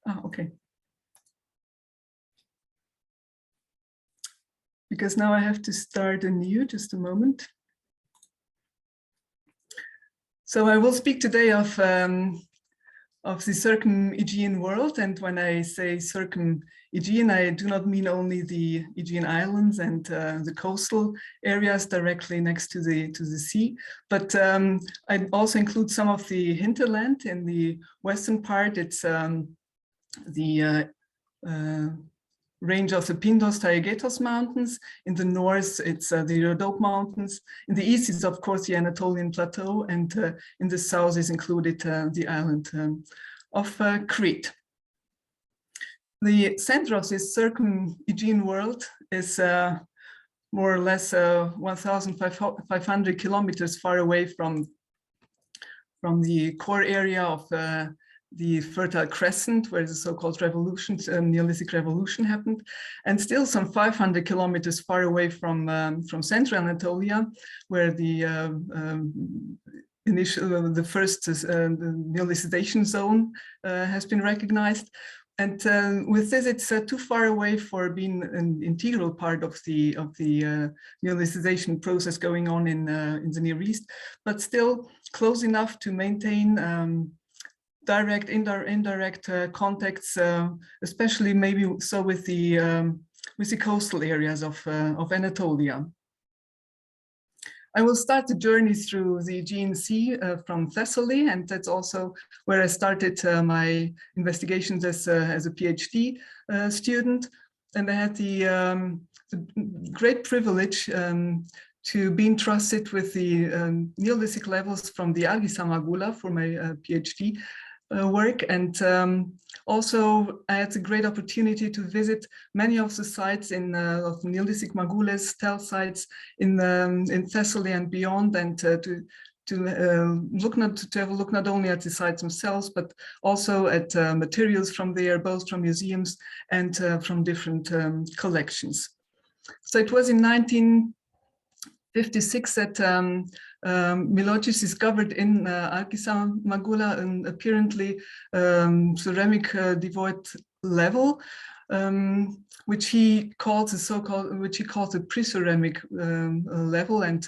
Ah, okay. Because now I have to start anew, just a moment. So I will speak today of the Circum-Aegean world, and when I say Circum-Aegean, I do not mean only the Aegean islands and the coastal areas directly next to the sea, but I also include some of the hinterland. In the western part, it's the range of the Pindos Taygetos mountains. In the north, it's the Rhodope mountains. In the east is, of course, the Anatolian plateau, and in the south is included the island of Crete. The center of this Circum-Aegean world is more or less 1,500 kilometers far away from the core area of the Fertile Crescent, where the so-called revolution, Neolithic revolution happened, and still some 500 kilometers far away from central Anatolia, where the first Neolithisation Zone has been recognized. And with this, it's too far away for being an integral part of the Neolithization process going on in the Near East, but still close enough to maintain direct, indirect contacts, especially maybe so with the coastal areas of Anatolia. I will start the journey through the Aegean Sea from Thessaly, and that's also where I started my investigations as a PhD student. And I had the great privilege to be entrusted with the Neolithic levels from the Argisa Magula for my PhD work, and also I had a great opportunity to visit many of the sites of Neolithic Magules, tell sites in Thessaly and beyond, and to have a look not only at the sites themselves, but also at materials from there, both from museums and from different collections. So it was in 1956 that Milotic discovered in Argisa Magula an apparently ceramic devoid level, which he calls a pre-ceramic level, and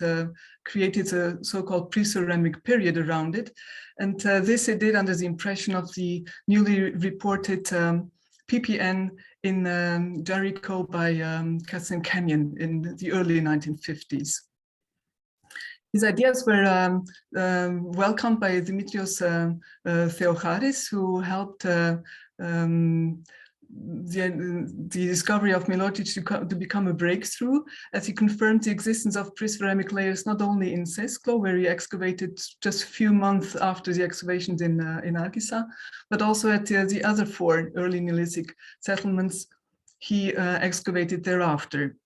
created a so-called pre-ceramic period around it. And this he did under the impression of the newly reported PPN in Jericho by Crescent Canyon in the early 1950s. His ideas were welcomed by Dimitrios Theocharis, who helped the discovery of Milotic to become a breakthrough, as he confirmed the existence of pre-ceramic layers not only in Sesklo, where he excavated just a few months after the excavations in Argisa, but also at the other 4 early Neolithic settlements he excavated thereafter.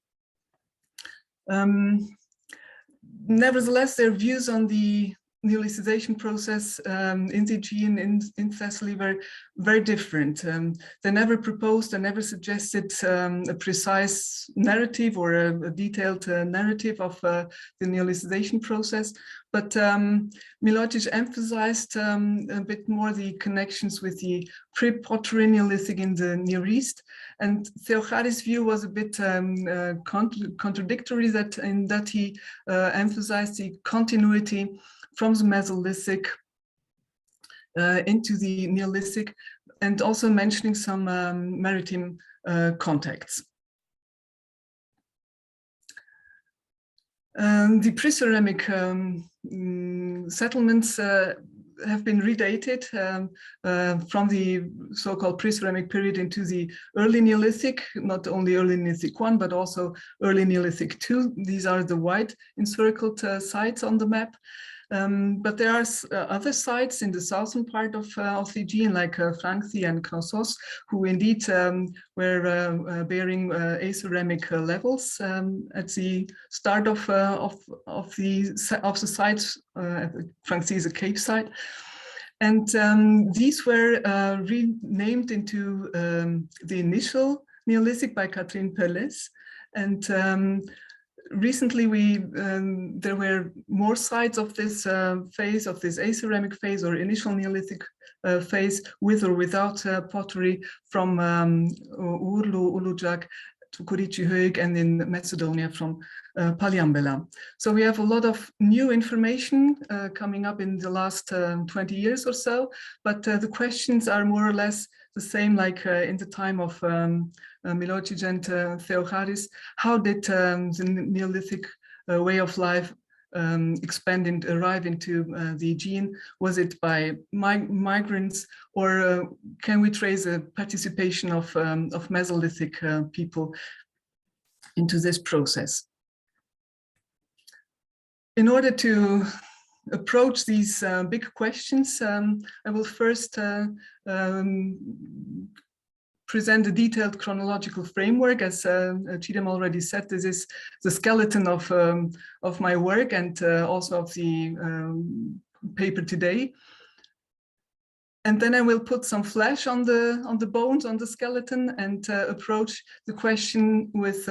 Nevertheless, their views on the Neolithization process in the Aegean, in Thessaly, were very different. They never proposed and never suggested a precise narrative or a detailed narrative of the Neolithization process, but Milotic emphasized a bit more the connections with the pre-pottery Neolithic in the Near East. And Theocharis' view was a bit contradictory, in that he emphasized the continuity from the Mesolithic into the Neolithic, and also mentioning some maritime contacts. The pre-ceramic settlements have been redated from the so-called pre-ceramic period into the early Neolithic, not only early Neolithic 1, but also early Neolithic 2. These are the white encircled sites on the map. But there are other sites in the southern part of the Aegean, like Franxi and Knossos, who indeed were bearing aceramic levels at the start of the sites. Franxi is a cave site, and these were renamed into the initial Neolithic by Catherine Perles, and recently there were more sites of this phase, of this aceramic phase or initial Neolithic phase, with or without pottery, from Urlu, Ulujak to Kurichihoek, and in Macedonia from Paliambela. So we have a lot of new information coming up in the last 20 years or so, but the questions are more or less the same like in the time of Milojic and Theocharis. How did the Neolithic way of life expand and arrive into the Aegean? Was it by migrants, or can we trace a participation of Mesolithic people into this process? In order to approach these big questions, I will first present a detailed chronological framework. As Chidem already said, this is the skeleton of my work and also of the paper today. And then I will put some flesh on the bones, on the skeleton, and approach the question with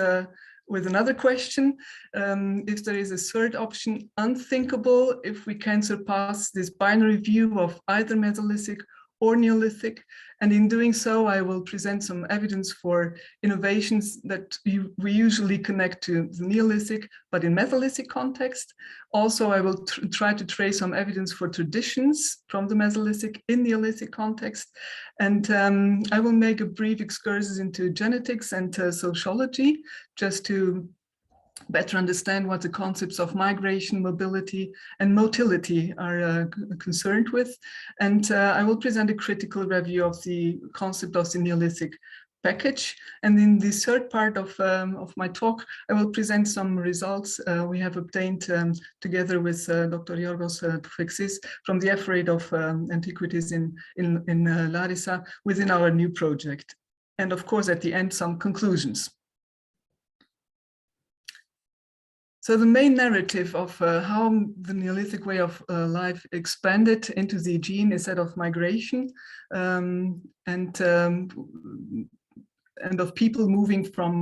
another question. If there is a third option unthinkable, if we can surpass this binary view of either Mesolithic or Neolithic. And in doing so, I will present some evidence for innovations that we usually connect to the Neolithic, but in Mesolithic context. Also, I will try to trace some evidence for traditions from the Mesolithic in Neolithic context. And I will make a brief excursus into genetics and sociology, just to better understand what the concepts of migration, mobility, and motility are concerned with. And I will present a critical review of the concept of the Neolithic package. And in the third part of my talk, I will present some results we have obtained together with Dr. Yorgos Tufeksis from the F-Rate of Antiquities in Larissa within our new project. And of course, at the end, some conclusions. So the main narrative of how the Neolithic way of life expanded into the Aegean is that of migration and of people moving from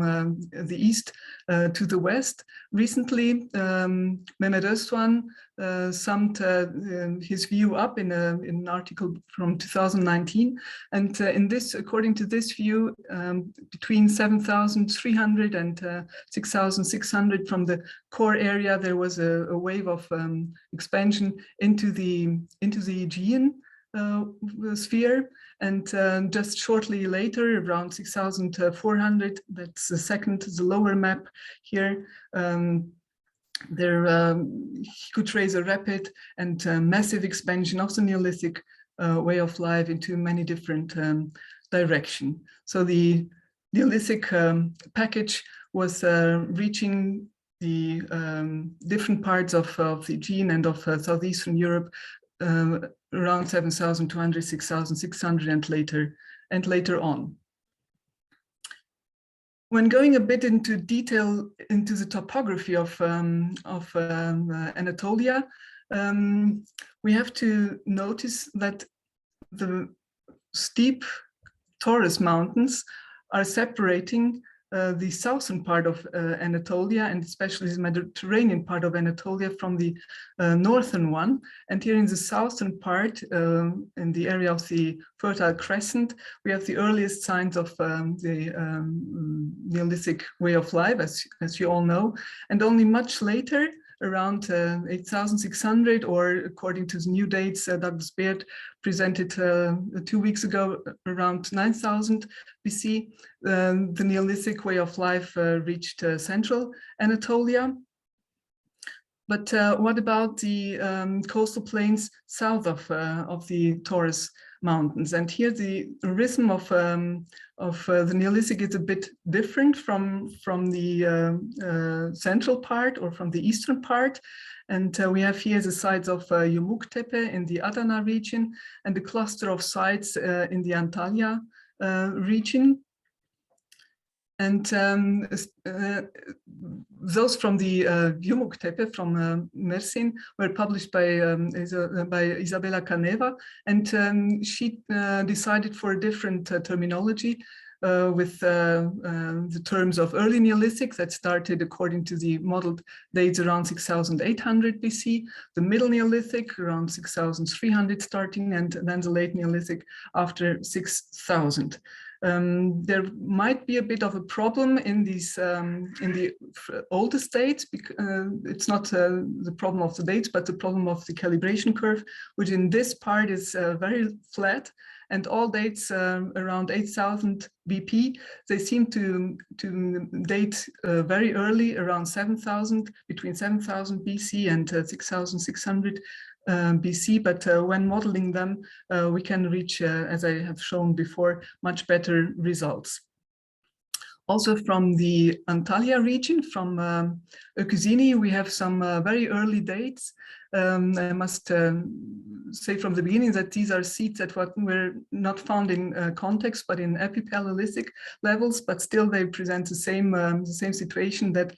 the east to the west. Recently, Mehmet Özdoğan summed his view up in an article from 2019. And according to this view, between 7,300 and 6,600 from the core area, there was a wave of expansion into the Aegean sphere. And just shortly later, around 6,400, that's the lower map here, he could trace a rapid and massive expansion of the Neolithic way of life into many different directions. So the Neolithic package was reaching the different parts of the Aegean and of southeastern Europe around 7,200, 6,600, and later on. When going a bit into detail into the topography of Anatolia, we have to notice that the steep Taurus mountains are separating the southern part of Anatolia, and especially the Mediterranean part of Anatolia, from the northern one. And here in the southern part, in the area of the Fertile Crescent, we have the earliest signs of the Neolithic way of life, as you all know. And only much later, around 8,600, or according to the new dates Douglas Baird presented 2 weeks ago, around 9,000 BC, the Neolithic way of life reached central Anatolia. But what about the coastal plains south of the Taurus Mountains? And here the rhythm of the Neolithic is a bit different from the central part or from the eastern part. And we have here the sites of Yumuktepe in the Adana region and a cluster of sites in the Antalya region. And those from the Yumuktepe from Mersin were published by Isabella Caneva, and she decided for a different terminology. with the terms of early Neolithic that started according to the modeled dates around 6,800 BC, the Middle Neolithic around 6,300 starting, and then the Late Neolithic after 6,000. There might be a bit of a problem in these in the oldest dates. It's not the problem of the dates, but the problem of the calibration curve, which in this part is very flat, and all dates around 8,000 BP. They seem to date very early, around 7,000, between 7,000 BC and 6,600. BC, but when modeling them, we can reach, as I have shown before, much better results. Also from the Anatolia region, from A-Changin, we have some very early dates. I must say from the beginning that these are seeds that were not found in context, but in epipaleolithic levels, but still they present the same situation, that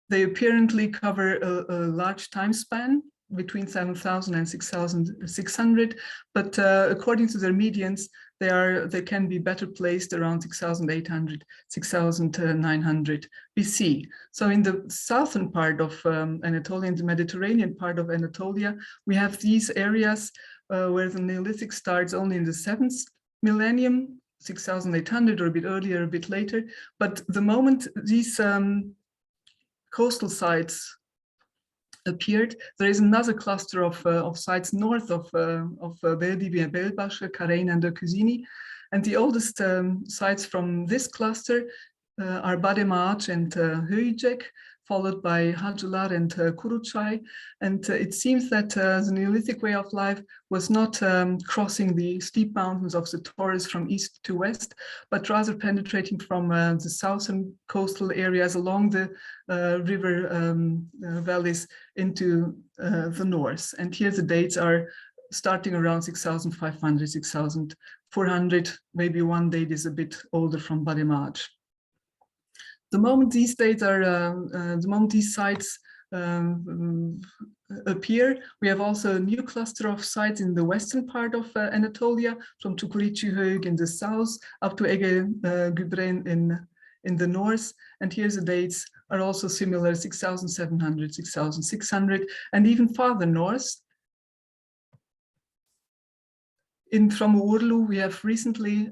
they apparently cover a large time span between 7,000 and 6,600, but according to their medians, they can be better placed around 6,800, 6,900 BC. So in the southern part of Anatolia, in the Mediterranean part of Anatolia, we have these areas where the Neolithic starts only in the 7th millennium, 6,800 or a bit earlier, a bit later. But the moment these coastal sites appeared, there is another cluster of sites north of Beldibi, Belbasche, Karain, and A-Changin. And the oldest sites from this cluster are Bademach and Höyjek, followed by Hajular and Kuruçay. And it seems that the Neolithic way of life was not crossing the steep mountains of the Taurus from east to west, but rather penetrating from the southern coastal areas along the river valleys into the north. And here the dates are starting around 6,500, 6,400, maybe one date is a bit older from Bademach. The moment these dates are, the moment these sites appear, we have also a new cluster of sites in the western part of Anatolia, from Çukurçay in the south up to Agathe Reingruber in the north. And here the dates are also similar, 6,700, 6,600, and even farther north. From Urlu, we have recently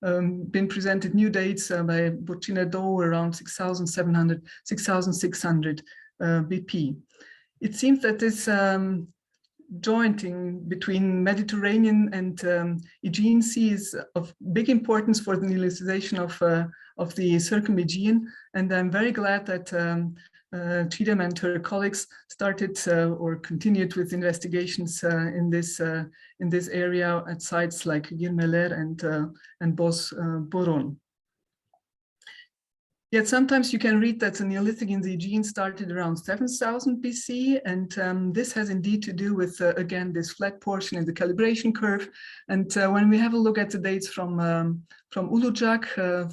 been presented new dates by Burcinado around 6,700, 6,600 BP. It seems that this jointing between Mediterranean and Aegean Sea is of big importance for the Neolithization of the Circum-Aegean, and I'm very glad that Chidem and her colleagues started or continued with investigations in this area at sites like Girmeler and Bos Boron. Yet sometimes you can read that the Neolithic in the Aegean started around 7,000 BC, and this has indeed to do with, again, this flat portion in the calibration curve. And when we have a look at the dates from Ulujak,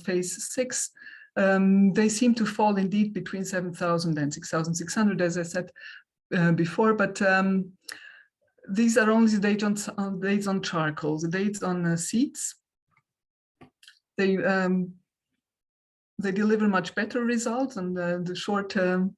phase 6, they seem to fall indeed between 7,000 and 6,600, as I said before, but these are only the dates on charcoal. The dates on seeds, they deliver much better results, and the short-lived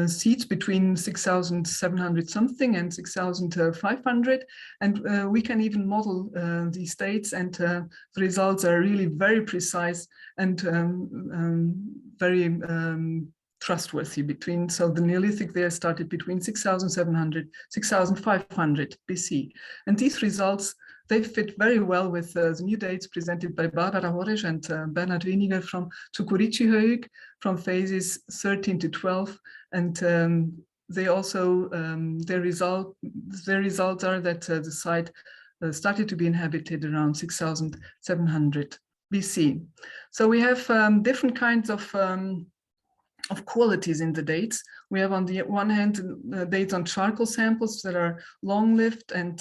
seeds between 6,700 something and 6,500, and we can even model these dates, and the results are really very precise and very trustworthy. So the Neolithic there started between 6,700, 6,500 BC, and these results, they fit very well with the new dates presented by Barbara Horeš and Bernhard Weniger from Çukurçay, from phases 13 to 12. And they also, their results are that the site started to be inhabited around 6,700 BC. So we have different kinds of qualities in the dates. We have on the one hand dates on charcoal samples that are long-lived and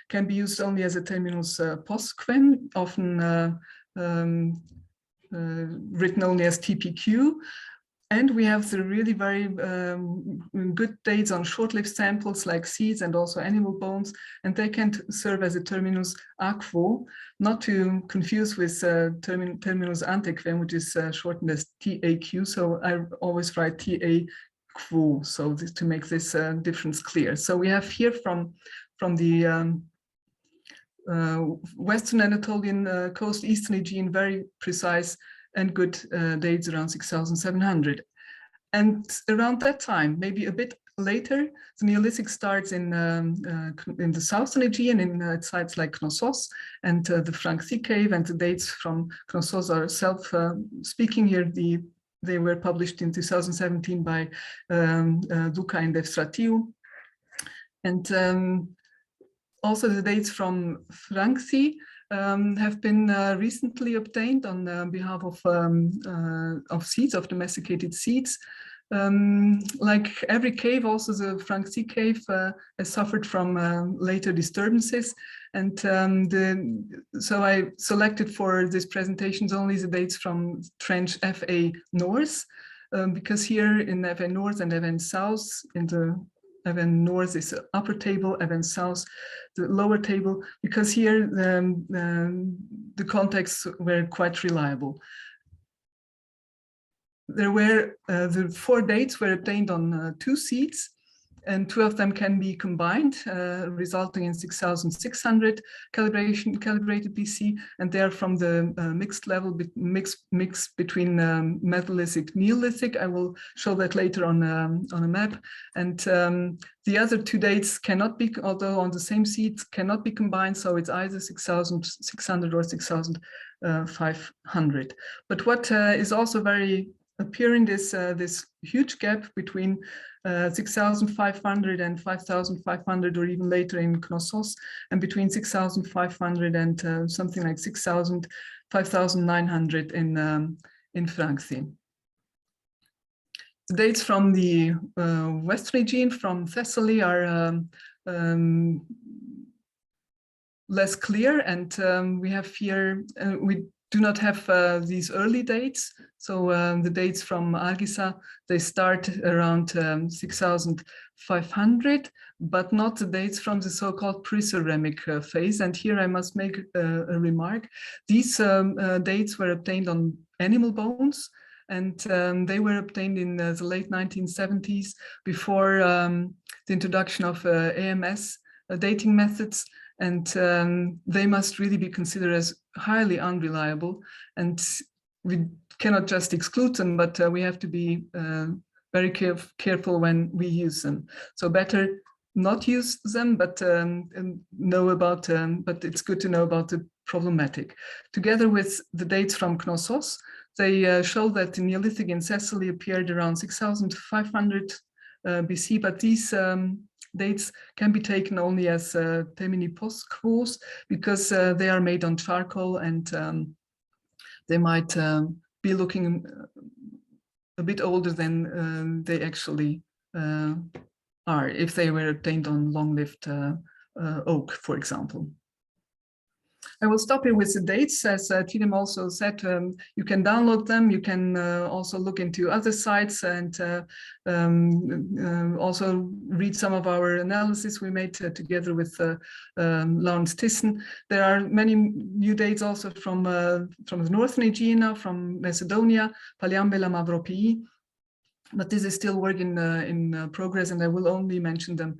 can be used only as a terminus postquem, often written only as TPQ. And we have the really very good dates on short-lived samples like seeds and also animal bones, and they can serve as a terminus aquo, not to confuse with terminus antequem, which is shortened as TAQ. So I always write TA quo, so this, to make this difference clear. So we have here from the Western Anatolian coast, Eastern Aegean, very precise and good dates around 6,700. And around that time, maybe a bit later, the Neolithic starts in the Southern Aegean, in sites like Knossos and the Franxi Cave, and the dates from Knossos are self-speaking here. They were published in 2017 by Duca and Evstratiu. And also the dates from Franxi have been recently obtained on behalf of seeds, of domesticated seeds. Like every cave, also the Franxi Cave has suffered from later disturbances. And so I selected for this presentation only the dates from trench FA North, because here in FA North and FA South, in the Even North is the upper table, Even South the lower table, because here the contexts were quite reliable. There were the 4 dates were obtained on 2 seeds, and 2 of them can be combined, resulting in 6,600 calibrated BC, and they are from the mixed level, mix between Mesolithic, Neolithic. I will show that later on a map. And the other 2 dates cannot be, although on the same seeds, cannot be combined. So it's either 6,600 or 6,500. But what is also very apparent is this huge gap between 6,500 and 5,500, or even later in Knossos, and between 6,500 and something like 6,000, 5,900 in Franxi. The dates from the Western Aegean, from Thessaly, are less clear, and we have here, we do not have these early dates. So the dates from Argisa, they start around 6,500, but not the dates from the so-called pre-ceramic phase. And here I must make a remark. These dates were obtained on animal bones, and they were obtained in the late 1970s, before the introduction of AMS dating methods. And they must really be considered as highly unreliable, and we cannot just exclude them, but we have to be very careful when we use them. So better not use them, but know about but it's good to know about the problematic. Together with the dates from Knossos, they show that the Neolithic in Thessaly appeared around 6,500 BC, but these dates can be taken only as termini post-quos, because they are made on charcoal, and they might be looking a bit older than they actually are, if they were obtained on long-lived oak, for example. I will stop here with the dates. As Tidem also said, you can download them. You can also look into other sites, and also read some of our analysis we made together with Lawrence Thyssen. There are many new dates also from the Northern Aegean, from Macedonia, Paliambela, Mavropii. But this is still work in progress, and I will only mention them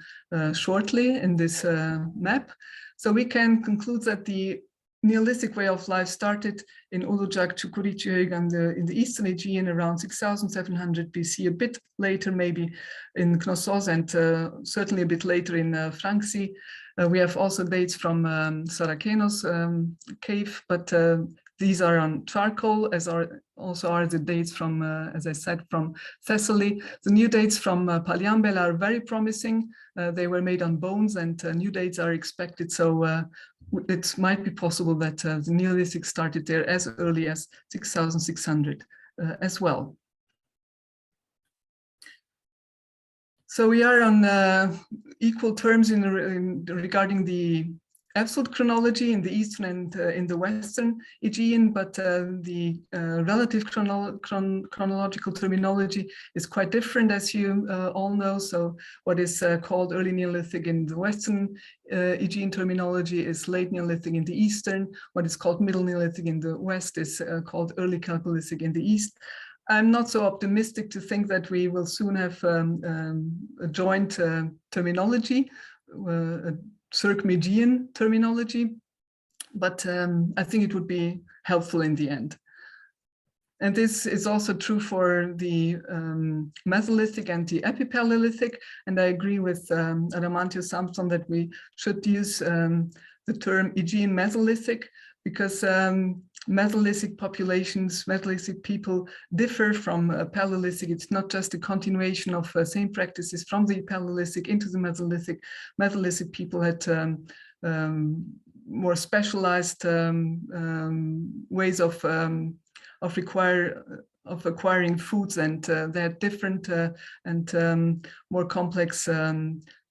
shortly in this map. So we can conclude that the Neolithic way of life started in Ulujak, Çukurçayırık, and in the Eastern Aegean around 6,700 BC, a bit later maybe in Knossos, and certainly a bit later in Franxi. We have also dates from Sarakenos cave, but these are on charcoal, as also are the dates from, as I said, from Thessaly. The new dates from Paliambela are very promising. They were made on bones, and new dates are expected. So it might be possible that the Neolithic started there as early as 6,600 as well. So we are on equal terms regarding the absolute chronology in the eastern and in the western Aegean, but the relative chronological terminology is quite different, as you all know. So what is called early Neolithic in the western Aegean terminology is late Neolithic in the eastern. What is called middle Neolithic in the west is called early Chalcolithic in the east. I'm not so optimistic to think that we will soon have a joint terminology, Circum-Aegean terminology, but I think it would be helpful in the end. And this is also true for the Mesolithic and the Epipaleolithic. And I agree with Adamantio Samson that we should use the term Aegean Mesolithic, because Mesolithic populations, Mesolithic people differ from Paleolithic. It's not just a continuation of same practices from the Paleolithic into the Mesolithic. Mesolithic people had more specialized ways of acquiring foods, and they had different and more complex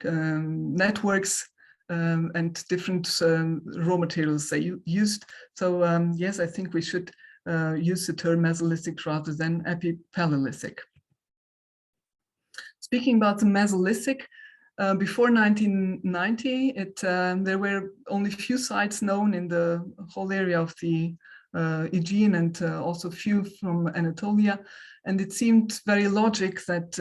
networks and different raw materials they used. So yes, I think we should use the term Mesolithic rather than Epipaleolithic. Speaking about the Mesolithic, before 1990, there were only few sites known in the whole area of the Aegean, and also few from Anatolia. And it seemed very logic that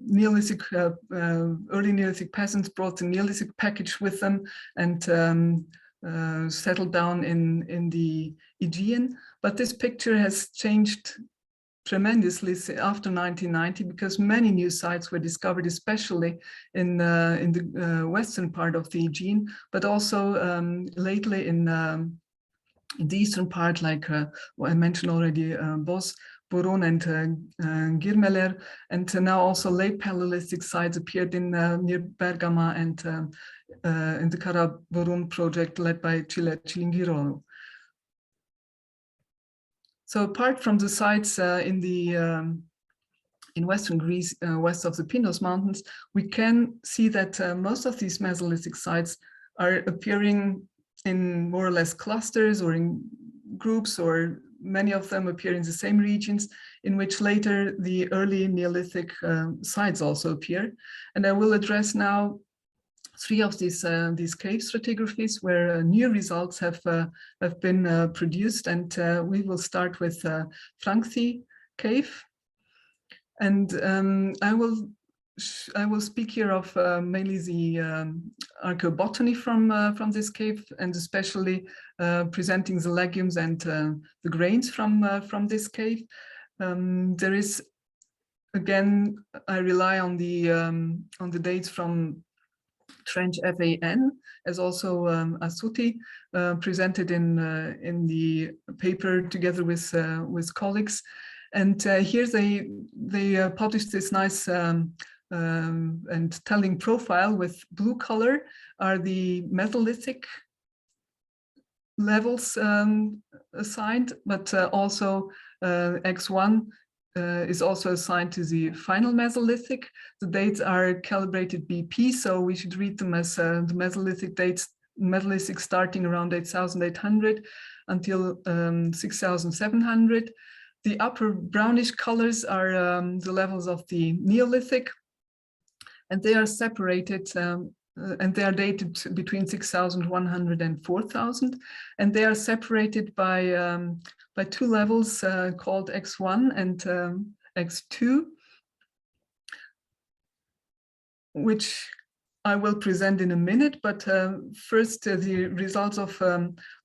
Neolithic, early Neolithic peasants brought the Neolithic package with them and settled down in the Aegean. But this picture has changed tremendously after 1990, because many new sites were discovered, especially in the western part of the Aegean, but also lately in the eastern part, like what I mentioned already, Bos, Boron and Girmeler, and now also late Paleolithic sites appeared in near Bergama and in the Karaburun project led by Cilingirolu. So apart from the sites in Western Greece, west of the Pindos Mountains, we can see that most of these Mesolithic sites are appearing in more or less clusters or in groups, or many of them appear in the same regions in which later the early Neolithic sites also appear. And I will address now three of these cave stratigraphies where new results have been produced. And we will start with Franxi Cave. And I will speak here of mainly the archaeobotany from this cave, and especially presenting the legumes and the grains from this cave. There is, again, I rely on the dates from Trench FAN, as also Asuti presented in the paper together with colleagues. And here they published this nice and telling profile with blue color are the Mesolithic levels assigned, but also X1 is also assigned to the final Mesolithic. The dates are calibrated BP, so we should read them as the Mesolithic dates, Mesolithic starting around 8,800 until 6,700. The upper brownish colors are the levels of the Neolithic, and they are separated and they are dated between 6,100 and 4,000, and they are separated by two levels called X1 and X2, which I will present in a minute. But first, the results of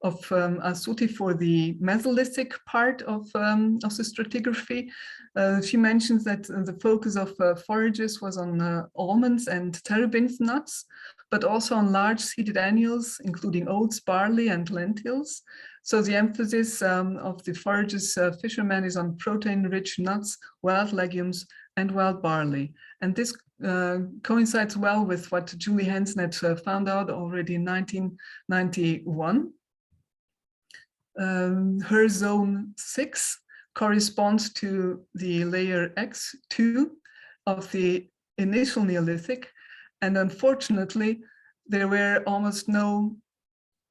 Asuti for the Mesolithic part of the stratigraphy. She mentions that the focus of forages was on almonds and terebinth nuts, but also on large seeded annuals, including oats, barley, and lentils. So the emphasis of the forages fishermen is on protein-rich nuts, wild legumes, and wild barley. And this coincides well with what Julie Hansen had found out already in 1991. Her zone 6 corresponds to the layer X2 of the initial Neolithic. And unfortunately, there were almost no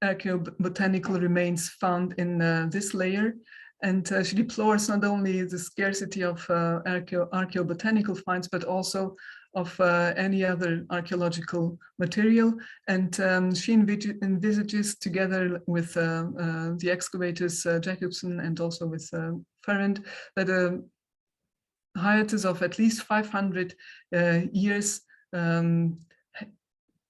archaeobotanical remains found in this layer. And she deplores not only the scarcity of archaeobotanical finds, but also of any other archaeological material. And she envisages, together with the excavators Jacobsen and also with Ferrand, that a hiatus of at least 500 years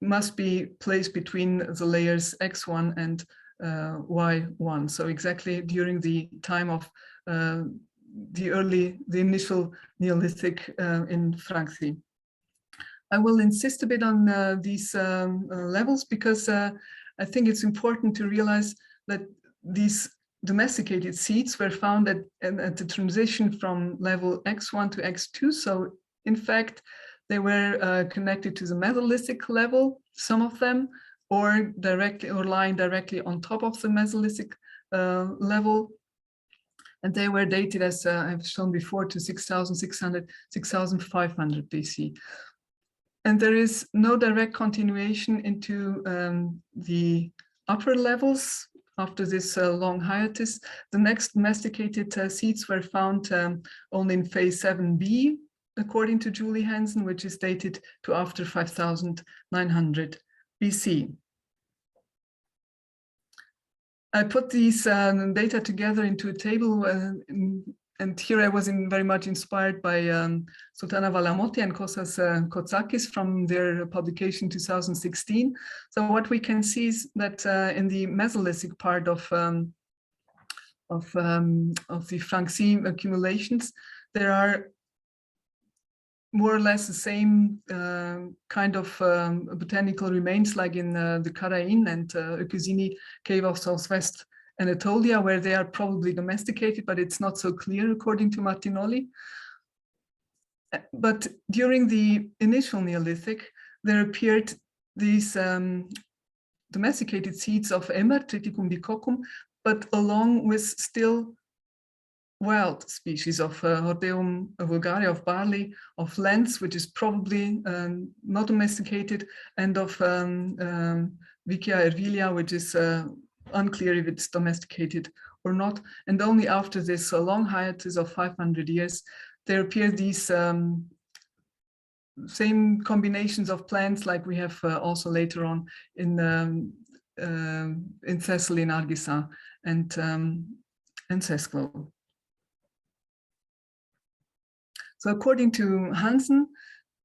must be placed between the layers X1 and Y1. So exactly during the time of the initial Neolithic in Franxi. I will insist a bit on these levels because I think it's important to realize that these domesticated seeds were found at the transition from level X1 to X2. So in fact, they were connected to the Mesolithic level, some of them, or lying directly on top of the Mesolithic level. And they were dated, as I've shown before, to 6,600, 6,500 BC. And there is no direct continuation into the upper levels after this long hiatus. The next domesticated seeds were found only in phase 7b, according to Julie Hansen, which is dated to after 5,900 BC. I put these data together into a table, and here I was very much inspired by Sultana Valamotti and Kostas Kotsakis from their publication 2016. So what we can see is that in the Mesolithic part of the Franxi accumulations, there are more or less the same kind of botanical remains like in the Karain and Öküzini cave of southwest Anatolia, where they are probably domesticated, but it's not so clear according to Martinoli. But during the initial Neolithic, there appeared these domesticated seeds of Emmer, Triticum bicoccum, but along with still wild species of Hordeum vulgare, of barley, of lens, which is probably not domesticated, and of Vicia ervilia, which is unclear if it's domesticated or not. And only after this long hiatus of 500 years, there appear these same combinations of plants like we have also later on in Thessaly, in Argisa, and Sesklo. So according to Hansen,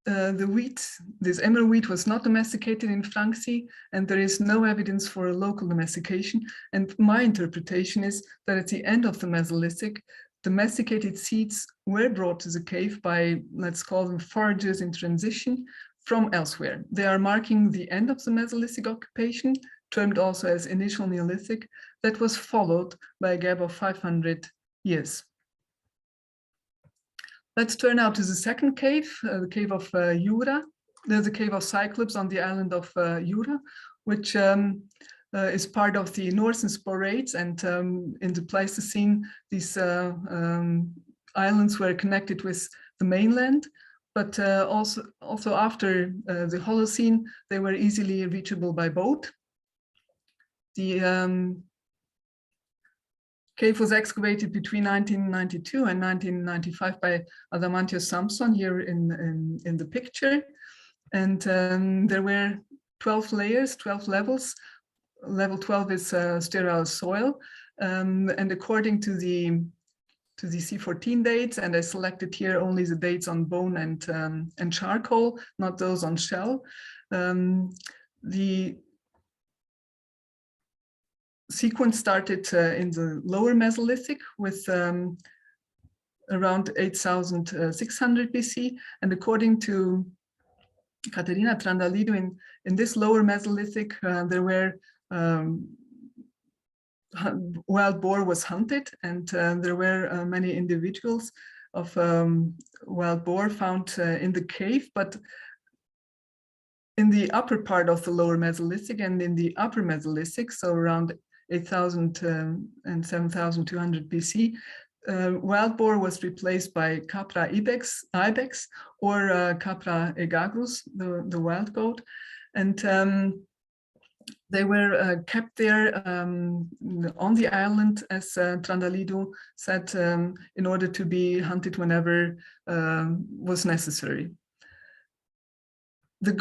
the wheat, this Emmer wheat, was not domesticated in Franxi, and there is no evidence for a local domestication. And my interpretation is that at the end of the Mesolithic, domesticated seeds were brought to the cave by, let's call them foragers in transition, from elsewhere. They are marking the end of the Mesolithic occupation, termed also as initial Neolithic, that was followed by a gap of 500 years. Let's turn now to the second cave, the cave of Yura. There's a cave of Cyclops on the island of Yura, which is part of the Northern Sporades, and in the Pleistocene, these islands were connected with the mainland, but also after the Holocene, they were easily reachable by boat. The cave was excavated between 1992 and 1995 by Adamantios Samson here in the picture. And there were 12 layers, 12 levels. Level 12 is sterile soil. And according to the C14 dates, and I selected here only the dates on bone and charcoal, not those on shell, the sequence started in the lower Mesolithic with around 8,600 BC. And according to Caterina Trandalido, in this lower Mesolithic, there were wild boar was hunted, and there were many individuals of wild boar found in the cave, but in the upper part of the lower Mesolithic and in the upper Mesolithic, so around 8,000 and 7,200 BC, wild boar was replaced by Capra ibex or Capra aegagrus, the wild goat. And They were kept there on the island, as Trandalido said, in order to be hunted whenever was necessary. The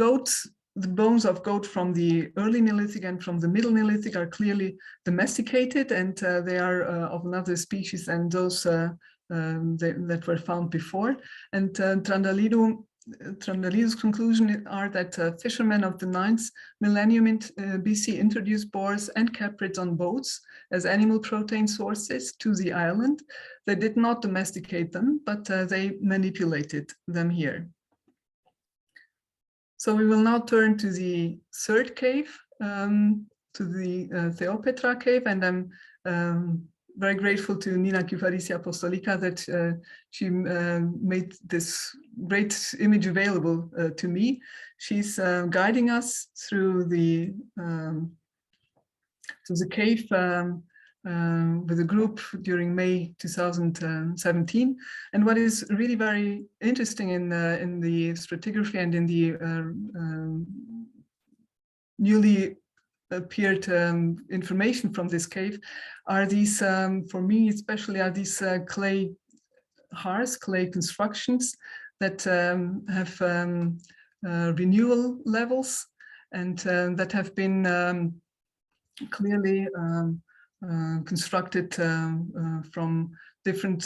bones of goat from the early Neolithic and from the middle Neolithic are clearly domesticated, and they are of another species than those that were found before. And Trandalido's conclusion are that fishermen of the 9th millennium BC introduced boars and caprids on boats as animal protein sources to the island. They did not domesticate them, but they manipulated them here. So we will now turn to the third cave, to the Theopetra cave, and I'm very grateful to Nina Kyfarisi Apostolica that she made this great image available to me. She's guiding us through the cave with a group during May 2017. And what is really very interesting in the stratigraphy and in the newly appeared information from this cave are these, for me especially, are these clay hearths, clay constructions that have renewal levels, and that have been clearly constructed from different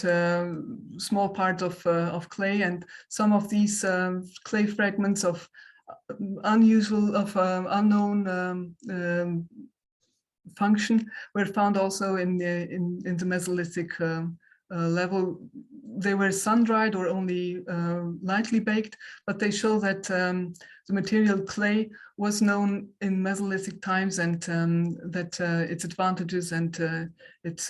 small parts of clay, and some of these clay fragments of unknown function were found also in the Mesolithic level. They were sun-dried or only lightly baked, but they show that the material clay was known in Mesolithic times, and that its advantages and its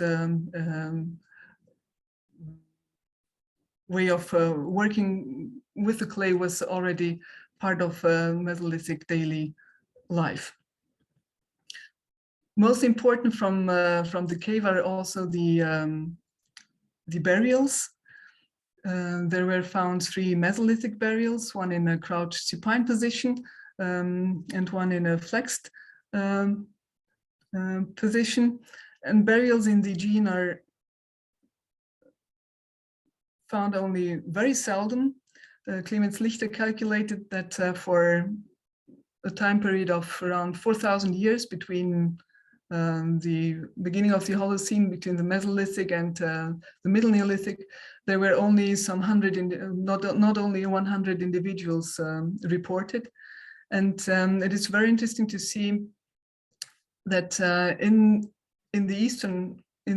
way of working with the clay was already part of Mesolithic daily life. Most important from the cave are also the burials. There were found 3 Mesolithic burials, one in a crouched supine position and one in a flexed position. And burials in the Aegean are found only very seldom. Clemens Lichter calculated that for a time period of around 4,000 years between the beginning of the Holocene, between the Mesolithic and the Middle Neolithic, there were only some 100, not only 100 individuals reported. And it is very interesting to see that in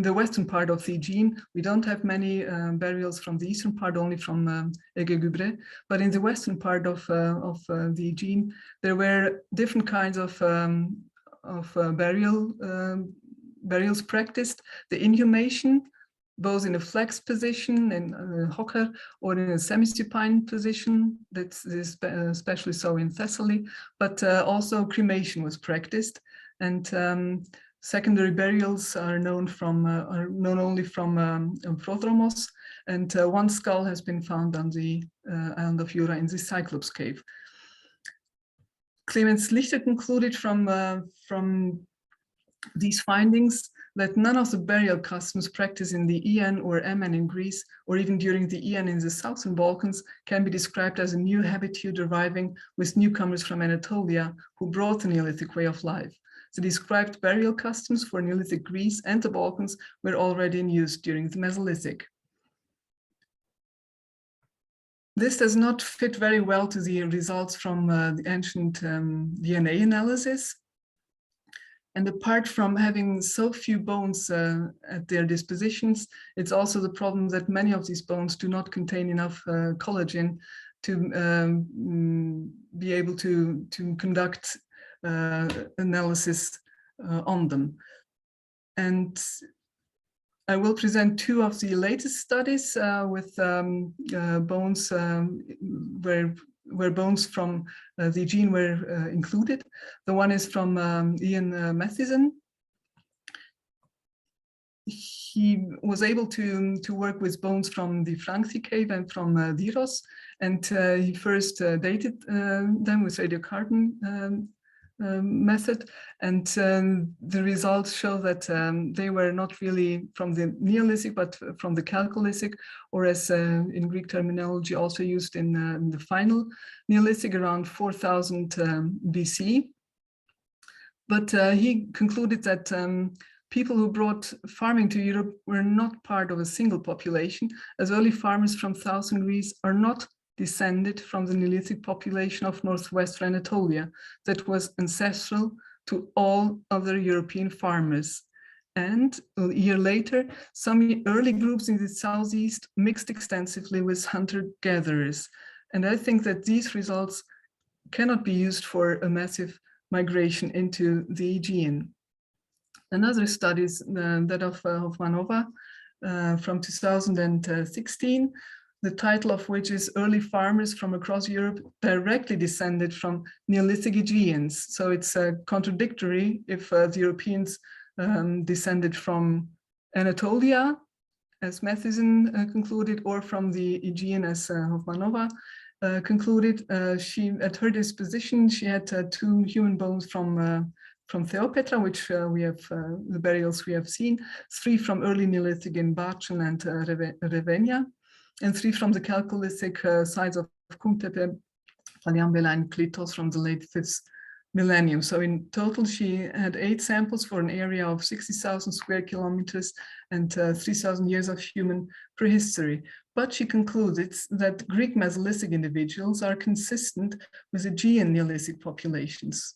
the western part of the Aegean, we don't have many burials from the eastern part, only from Agathe Reingruber. But in the western part of the Aegean, there were different kinds of burials practiced. The inhumation, both in a flexed position, in a hocker, or in a semi-supine position. That's especially so in Thessaly. But also cremation was practiced, and secondary burials are known only from Prodromos, and one skull has been found on the island of Yura in the Cyclops cave. Clemens Lichter concluded from these findings that none of the burial customs practiced in the Aean or Aman in Greece, or even during the Aean in the Southern Balkans, can be described as a new habitude arriving with newcomers from Anatolia who brought the Neolithic way of life. The described burial customs for Neolithic Greece and the Balkans were already in use during the Mesolithic. This does not fit very well to the results from the ancient DNA analysis. And apart from having so few bones at their dispositions, it's also the problem that many of these bones do not contain enough collagen to be able to conduct analysis on them. And I will present 2 of the latest studies with bones where bones from the Aegean were included. The one is from Ian Matheson. He was able to work with bones from the Franxi Cave and from Diros, and he first dated them with radiocarbon method, and the results show that they were not really from the Neolithic, but from the Chalcolithic, or as in Greek terminology also used in the final Neolithic around 4000 BC. But he concluded that people who brought farming to Europe were not part of a single population, as early farmers from southern Greece are not descended from the Neolithic population of northwestern Anatolia that was ancestral to all other European farmers. And a year later, some early groups in the southeast mixed extensively with hunter-gatherers. And I think that these results cannot be used for a massive migration into the Aegean. Another study is that of Manova from 2016, the title of which is Early Farmers from Across Europe Directly Descended from Neolithic Aegeans. So it's contradictory if the Europeans descended from Anatolia, as Matheson concluded, or from the Aegean, as Hofmanova concluded. She, at her disposition, she had 2 human bones from Theopetra, which we have, the burials we have seen, 3 from early Neolithic in Bacen and Ravenna, and 3 from the Chalcolithic sites of Kumtepe, Faliambela, and Klitos from the late 5th millennium. So in total, she had 8 samples for an area of 60,000 square kilometers and 3,000 years of human prehistory. But she concluded that Greek Mesolithic individuals are consistent with Aegean Neolithic populations,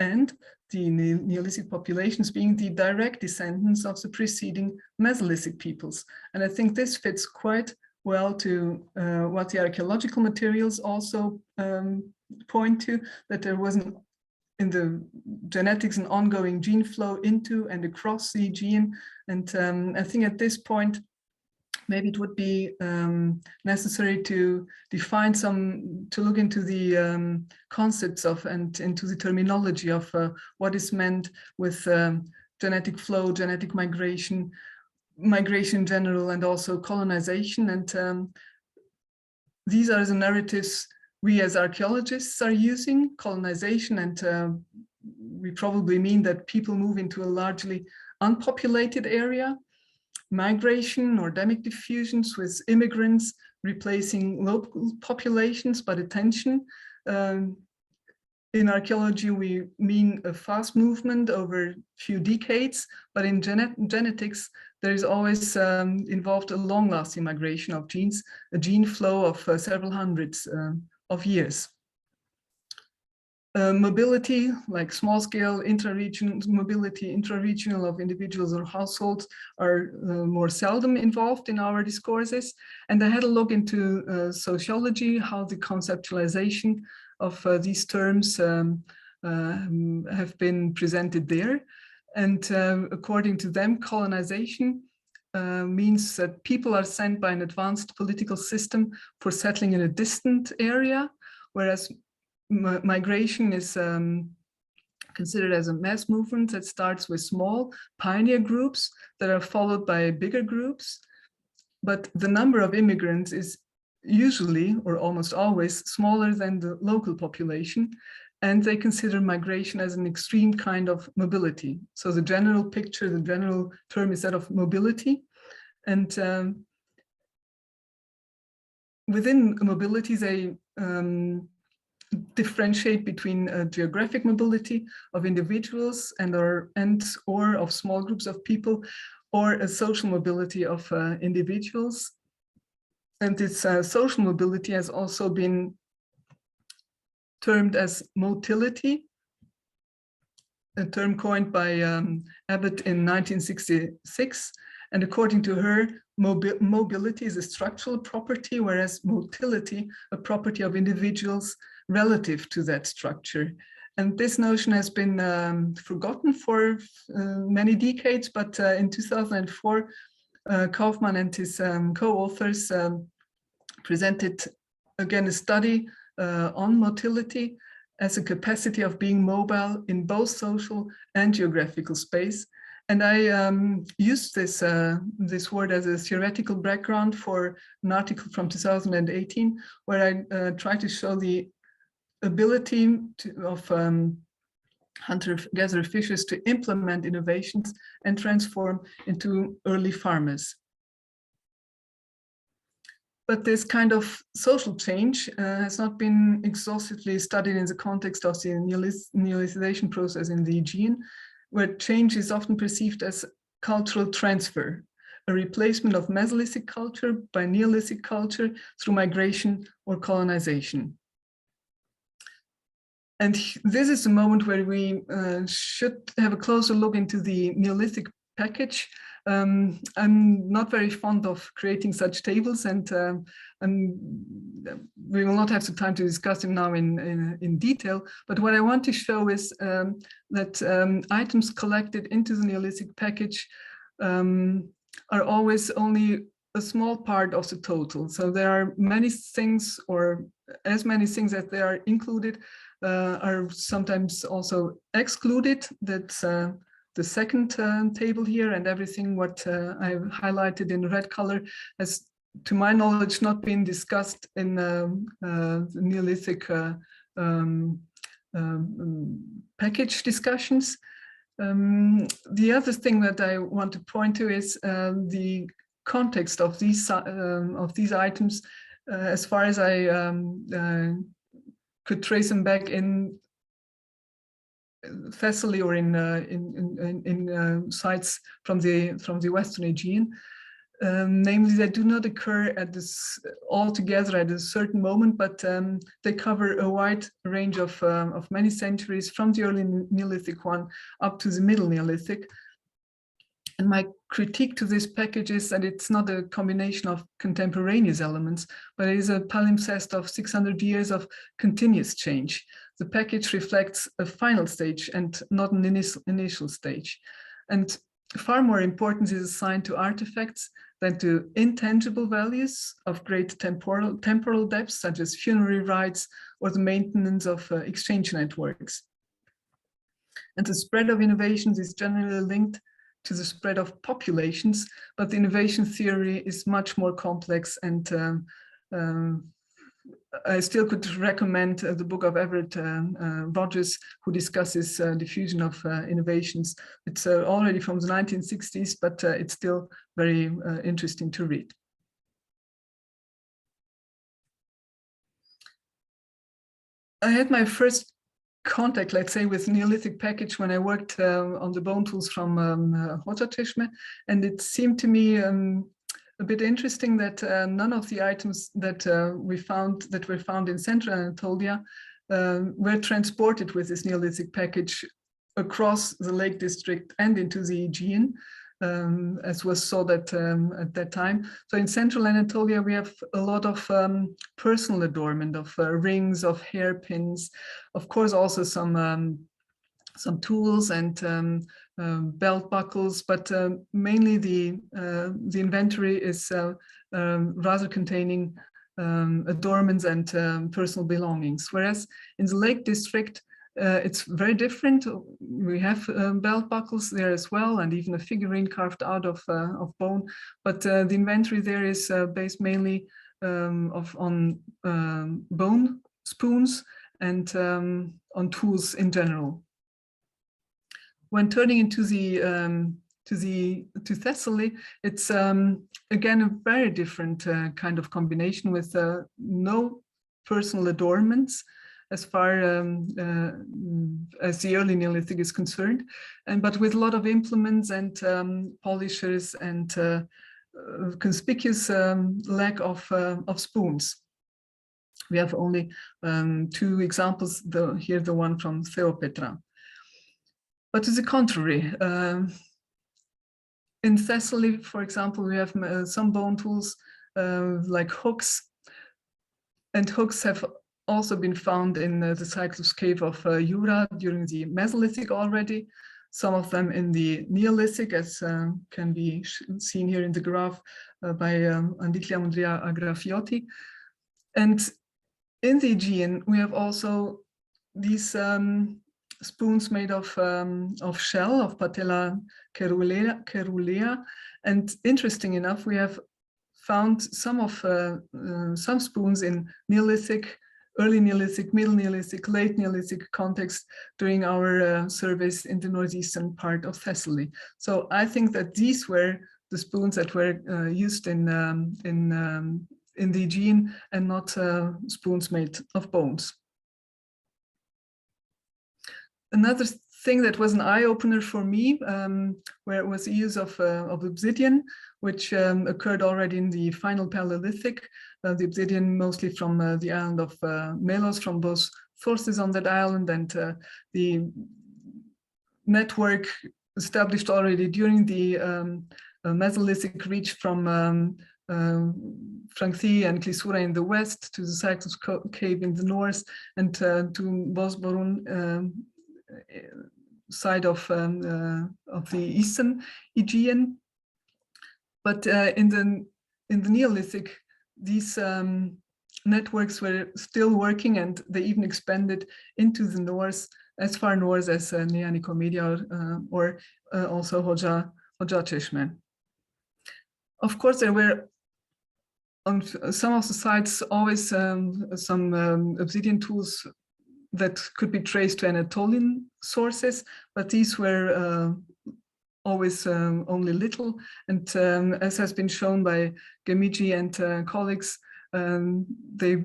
and the Neolithic populations being the direct descendants of the preceding Mesolithic peoples. And I think this fits quite well to what the archaeological materials also point to, that there wasn't in the genetics an ongoing gene flow into and across the Aegean. And I think at this point, maybe it would be necessary to define to look into the concepts of and into the terminology of what is meant with genetic flow, genetic migration, migration in general, and also colonization. And these are the narratives we as archaeologists are using: colonization, and we probably mean that people move into a largely unpopulated area; migration or endemic diffusions with immigrants replacing local populations. But attention, in archaeology, we mean a fast movement over a few decades, but in genetics, there is always involved a long-lasting migration of genes, a gene flow of several hundreds of years. Mobility, like small-scale mobility intra-regional of individuals or households, are more seldom involved in our discourses. And I had a look into sociology, how the conceptualization of these terms have been presented there. And according to them, colonization means that people are sent by an advanced political system for settling in a distant area, whereas migration is considered as a mass movement that starts with small pioneer groups that are followed by bigger groups. But the number of immigrants is usually, or almost always, smaller than the local population, and they consider migration as an extreme kind of mobility. So the general picture, the general term is that of mobility. And within mobility, they differentiate between geographic mobility of individuals and or of small groups of people, or a social mobility of individuals. And this social mobility has also been termed as motility, a term coined by Abbott in 1966. And according to her, mobility is a structural property, whereas motility, a property of individuals relative to that structure. And this notion has been forgotten for many decades, but in 2004, Kaufmann and his co-authors presented again a study on motility as a capacity of being mobile in both social and geographical space. And I used this word as a theoretical background for an article from 2018, where I tried to show the ability of hunter-gatherer fishers to implement innovations and transform into early farmers. But this kind of social change has not been exhaustively studied in the context of the Neolithization process in the Aegean, where change is often perceived as cultural transfer, a replacement of Mesolithic culture by Neolithic culture through migration or colonization. And this is the moment where we should have a closer look into the Neolithic package. I'm not very fond of creating such tables, and we will not have the time to discuss them now in detail. But what I want to show is that items collected into the Neolithic package are always only a small part of the total. So there are many things, or as many things as they are included, are sometimes also excluded. That's the second table here, and everything what I've highlighted in red color has, to my knowledge, not been discussed in the Neolithic package discussions. The other thing that I want to point to is the context of these items, as far as I could trace them back in Thessaly or in sites from the Western Aegean. Namely, they do not occur at this altogether at a certain moment, but they cover a wide range of many centuries, from the early Neolithic one up to the Middle Neolithic. And my critique to this package is that it's not a combination of contemporaneous elements, but it is a palimpsest of 600 years of continuous change. The package reflects a final stage and not an initial stage. And far more importance is assigned to artifacts than to intangible values of great temporal depth, such as funerary rites or the maintenance of exchange networks. And the spread of innovations is generally linked to the spread of populations, but the innovation theory is much more complex, and I still could recommend the book of Everett Rogers, who discusses diffusion of innovations. It's already from the 1960s, but it's still very interesting to read. I had my first contact, let's say, with Neolithic package when I worked on the bone tools from Hocateşme, and it seemed to me a bit interesting that none of the items that were found in Central Anatolia were transported with this Neolithic package across the Lake District and into the Aegean, as was so that at that time. So in Central Anatolia, we have a lot of personal adornment, of rings, of hairpins, of course, also some tools and belt buckles, but mainly the inventory is rather containing adornments and personal belongings. Whereas in the Lake District, it's very different. We have belt buckles there as well, and even a figurine carved out of bone. But the inventory there is based mainly on bone spoons and on tools in general. When turning into to Thessaly, it's again a very different kind of combination, with no personal adornments as far as the early Neolithic is concerned, but with a lot of implements and polishers and conspicuous lack of spoons. We have only 2 examples, here the one from Theopetra. But to the contrary, in Thessaly, for example, we have some bone tools like hooks, and hooks have also been found in the Circum-Aegean cave of Yura during the Mesolithic already, some of them in the Neolithic, as can be seen here in the graph by Andiclia Andrea Agrafiotti. And in the Aegean, we have also these spoons made of shell, of Patella cerulea. And interesting enough, we have found some spoons in Neolithic, early Neolithic, middle Neolithic, late Neolithic context during our surveys in the northeastern part of Thessaly. So I think that these were the spoons that were used in the Aegean, and not spoons made of bones. Another thing that was an eye-opener for me, where it was the use of obsidian, which occurred already in the final Paleolithic. The obsidian mostly from the island of Melos, from both sources on that island, and the network established already during the Mesolithic reach from Franxi and Clisura in the west to the Circum-Aegean Cave in the north, and to Bosporus side of the eastern Aegean. But in the Neolithic, these networks were still working, and they even expanded into the north, as far north as Nea Nicomedia or also Hoca Çeşme. Of course, there were on some of the sites always some obsidian tools that could be traced to Anatolian sources, but these were always only little. And as has been shown by Gamigi and colleagues, they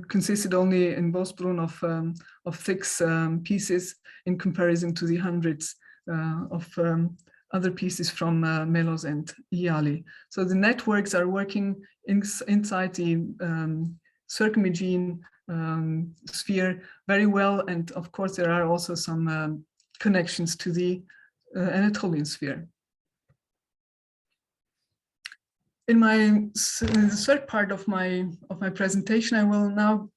consisted only in Bosporus of 6 pieces in comparison to the hundreds of other pieces from Melos and Iali. So the networks are working inside the Circum-Aegean sphere very well, and of course there are also some connections to the Anatolian sphere. In the third part of my presentation, I will now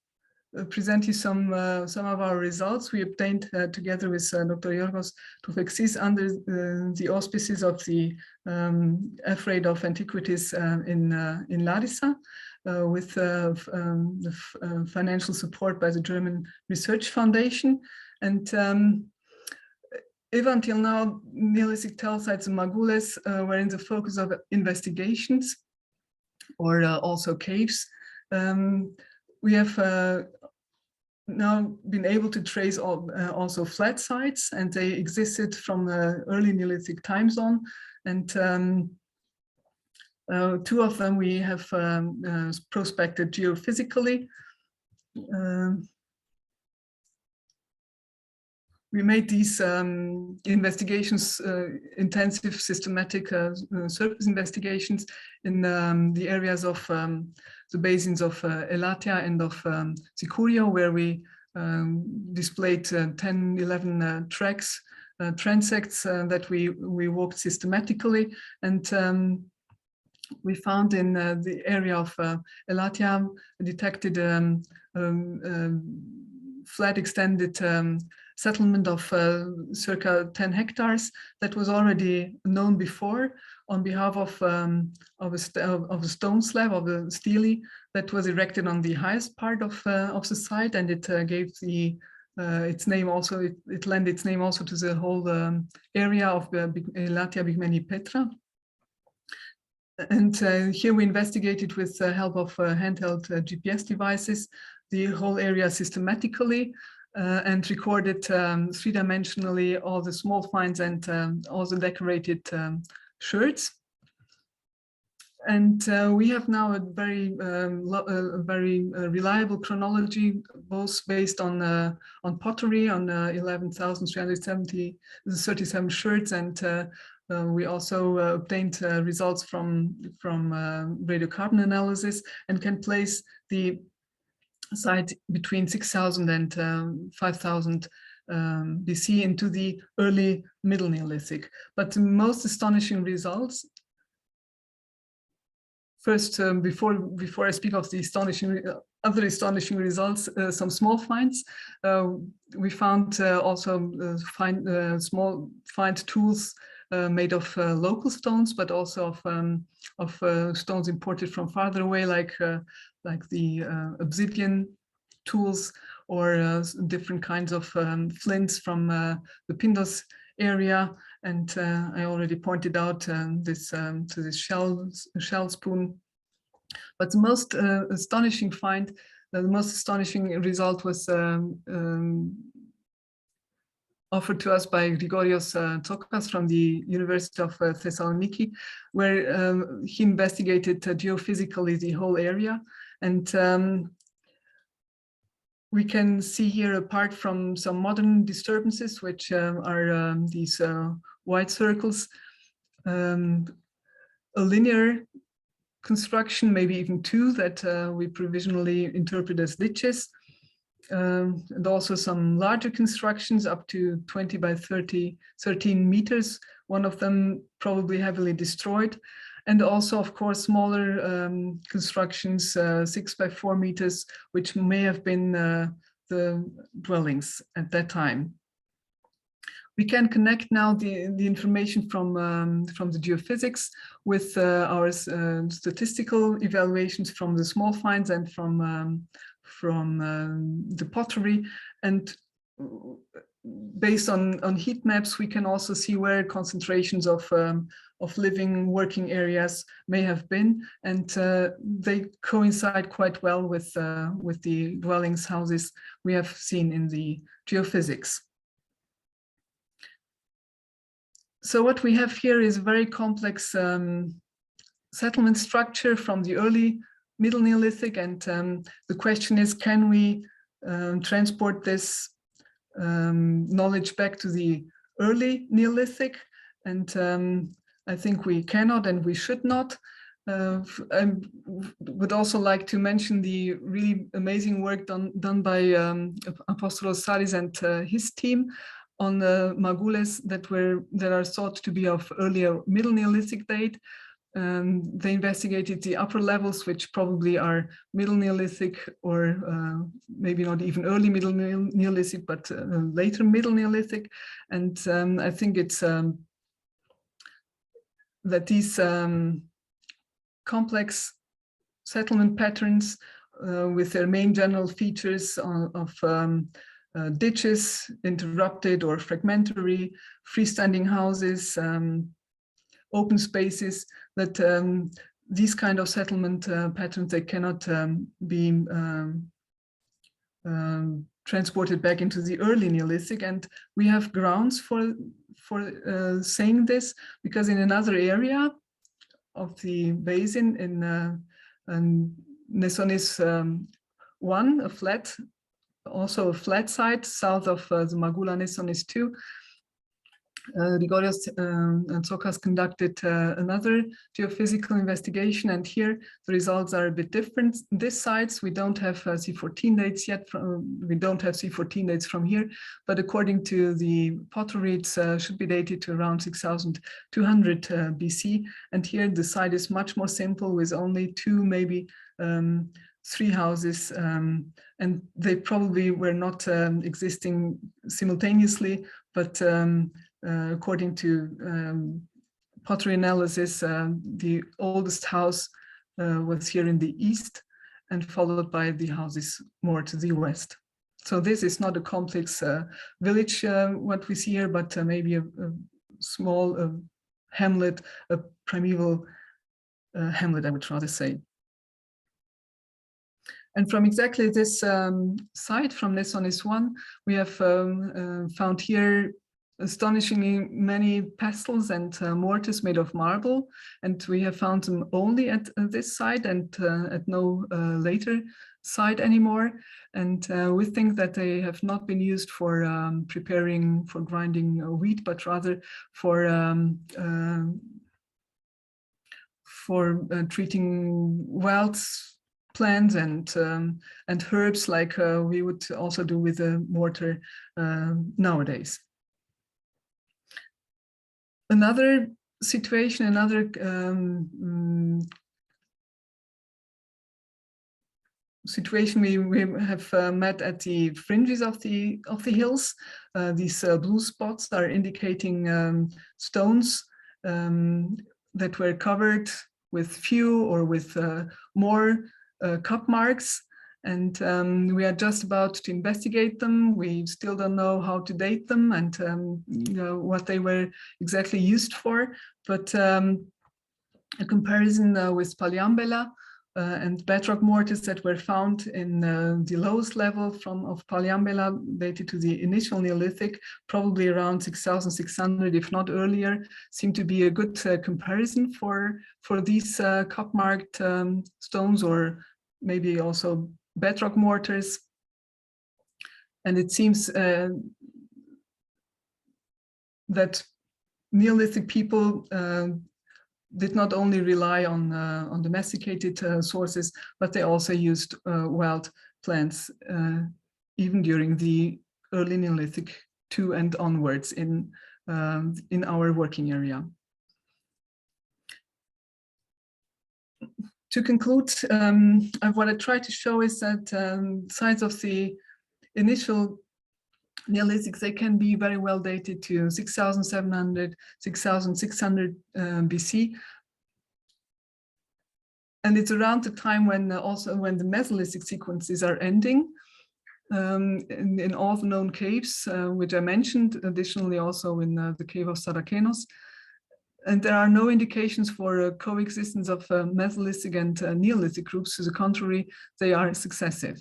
present you some of our results we obtained together with Dr. Yorgos Tufeksis under the auspices of the F-Rate of Antiquities in Larissa, with the financial support by the German Research Foundation. And even until now, Neolithic tell sites and magules were in the focus of investigations, or also caves. We have now been able to trace also flat sites, and they existed from the early Neolithic time zone. And 2 of them we have prospected geophysically. We made these investigations, intensive, systematic surface investigations in the areas of the basins of Elatia and of Sicurio, where we displayed 10, 11 tracks, transects that we walked systematically. And we found in the area of Elatia detected flat extended settlement of circa 10 hectares that was already known before on behalf of a stone slab, of a stele that was erected on the highest part of the site, and it gave the its name also, it lent its name also to the whole area of Elatia Bigmeni Petra. And here we investigated with the help of handheld GPS devices the whole area systematically, and recorded 3-dimensionally all the small finds and all the decorated sherds. And we have now a very reliable chronology, both based on pottery, on 11,337 sherds, and we also obtained results from radiocarbon analysis, and can place the site between 6,000 and 5,000 BC into the early Middle Neolithic. But the most astonishing results, first, before I speak of the other astonishing results, some small finds. We found also small find tools made of local stones, but also of stones imported from farther away, like the obsidian tools, or different kinds of flints from the Pindos area. And I already pointed out this to this shell spoon. But the most astonishing find The most astonishing result was offered to us by Grigorios Tsokas from the University of Thessaloniki, where he investigated geophysically the whole area. And we can see here, apart from some modern disturbances, which are these white circles, a linear construction, maybe even two, that we provisionally interpret as ditches, and also some larger constructions up to 20 by 13 meters, one of them probably heavily destroyed, and also, of course, smaller constructions, 6 by 4 meters, which may have been the dwellings at that time. We can connect now the information from the geophysics with our statistical evaluations from the small finds and from the pottery, and based on heat maps, we can also see where concentrations of living working areas may have been, and they coincide quite well with the dwellings, houses we have seen in the geophysics. So what we have here is a very complex settlement structure from the early Middle Neolithic, and the question is, can we transport this knowledge back to the early Neolithic? And I think we cannot and we should not. I would also like to mention the really amazing work done by Apostolos Saris and his team on the magules that are thought to be of earlier Middle Neolithic date. They investigated the upper levels, which probably are Middle Neolithic, or maybe not even early Middle Neolithic, but later Middle Neolithic. And I think it's that these complex settlement patterns with their main general features of ditches, interrupted or fragmentary, freestanding houses, open spaces, that these kind of settlement patterns, they cannot be transported back into the early Neolithic. And we have grounds for saying this, because in another area of the basin, in Nesonis 1, also a flat site south of the Magula Nesonis 2, Grigorios and Tsokas conducted another geophysical investigation, and here the results are a bit different. This sites we don't have C14 dates yet. We don't have C14 dates from here, but according to the pottery, it should be dated to around 6,200 BC. And here the site is much more simple, with only 2, maybe 3 houses, and they probably were not existing simultaneously, but according to pottery analysis, the oldest house was here in the east, and followed by the houses more to the west. So this is not a complex village, what we see here, but maybe a small hamlet, a primeval hamlet, I would rather say. And from exactly this site, from Nesonis 1, we have found here astonishingly many pestles and mortars made of marble, and we have found them only at this site and at no later site anymore. And we think that they have not been used for preparing for grinding wheat, but rather for treating wild plants and herbs, like we would also do with a mortar nowadays. Another situation, another situation we have met at the fringes of the hills. These blue spots are indicating stones that were covered with few or with more cup marks, and we are just about to investigate them. We still don't know how to date them and what they were exactly used for, but a comparison with Paliambela and bedrock mortars that were found in the lowest level of Paljambela, dated to the initial Neolithic, probably around 6,600, if not earlier, seem to be a good comparison for these cup-marked stones, or maybe also bedrock mortars. And it seems that Neolithic people did not only rely on domesticated sources, but they also used wild plants even during the early Neolithic to and onwards in our working area. To conclude, what I try to show is that sites of the initial Neolithics, they can be very well dated to 6,700, 6,600 BC. And it's around the time when also when the Mesolithic sequences are ending in all the known caves, which I mentioned, additionally also in the cave of Sarakenos. And there are no indications for coexistence of Mesolithic and Neolithic groups. To the contrary, they are successive.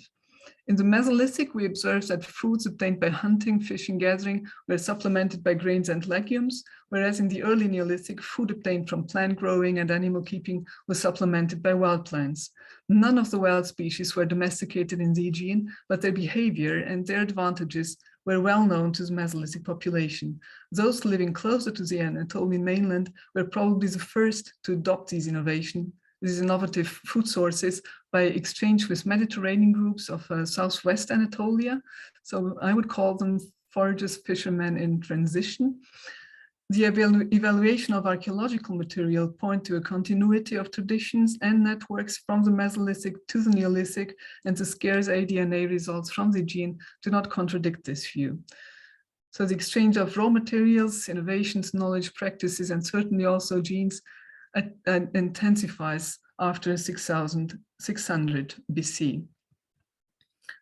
In the Mesolithic, we observed that foods obtained by hunting, fishing, gathering were supplemented by grains and legumes, whereas in the early Neolithic, food obtained from plant growing and animal keeping was supplemented by wild plants. None of the wild species were domesticated in the Aegean, but their behavior and their advantages were well known to the Mesolithic population. Those living closer to the Anatolian mainland were probably the first to adopt these innovative food sources by exchange with Mediterranean groups of southwest Anatolia. So I would call them foragers, fishermen in transition. The evaluation of archaeological material point to a continuity of traditions and networks from the Mesolithic to the Neolithic, and the scarce ADNA results from the Aegean do not contradict this view. So the exchange of raw materials, innovations, knowledge, practices, and certainly also genes intensifies after 6,600 BC.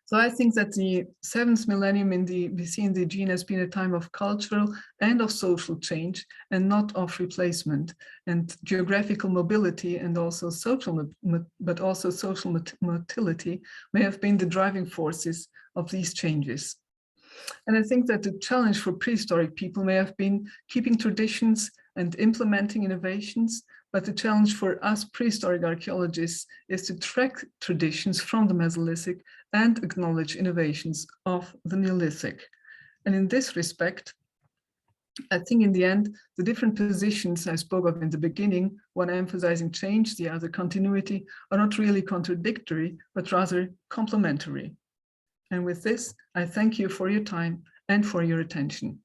So I think that the 7th millennium in the BC in the Aegean has been a time of cultural and of social change, and not of replacement. And geographical mobility and also social motility may have been the driving forces of these changes. And I think that the challenge for prehistoric people may have been keeping traditions and implementing innovations, but the challenge for us prehistoric archaeologists is to track traditions from the Mesolithic and acknowledge innovations of the Neolithic. And in this respect, I think in the end, the different positions I spoke of in the beginning, one emphasizing change, the other continuity, are not really contradictory, but rather complementary. And with this, I thank you for your time and for your attention.